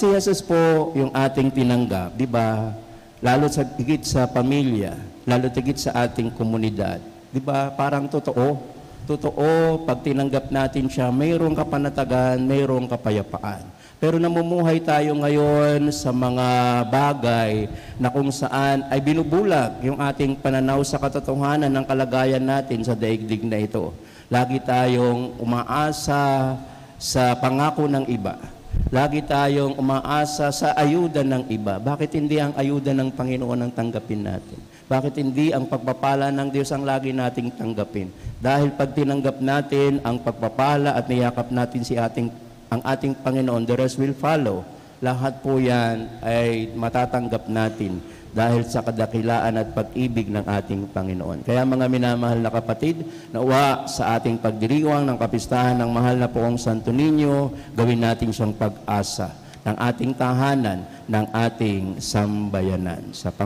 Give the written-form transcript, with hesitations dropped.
Si Jesus po yung ating tinanggap, di ba? Lalo sa higit sa pamilya, lalo higit sa ating komunidad. Di ba? Parang totoo. Totoo, pag tinanggap natin siya, mayroong kapanatagan, mayroong kapayapaan. Pero namumuhay tayo ngayon sa mga bagay na kung saan ay binubulag yung ating pananaw sa katotohanan ng kalagayan natin sa daigdig na ito. Lagi tayong umaasa sa pangako ng iba. Lagi tayong umaasa sa ayuda ng iba. Bakit hindi ang ayuda ng Panginoon ang tanggapin natin? Bakit hindi ang pagpapala ng Diyos ang lagi nating tanggapin? Dahil pag tinanggap natin ang pagpapala at niyakap natin ang ating Panginoon, the rest will follow. Lahat po yan ay matatanggap natin dahil sa kadakilaan at pag-ibig ng ating Panginoon. Kaya mga minamahal na kapatid, nawa sa ating pagdiriwang ng kapistahan ng mahal na poong Santo Niño, gawin natin siyang pag-asa ng ating tahanan, ng ating sambayanan. Sa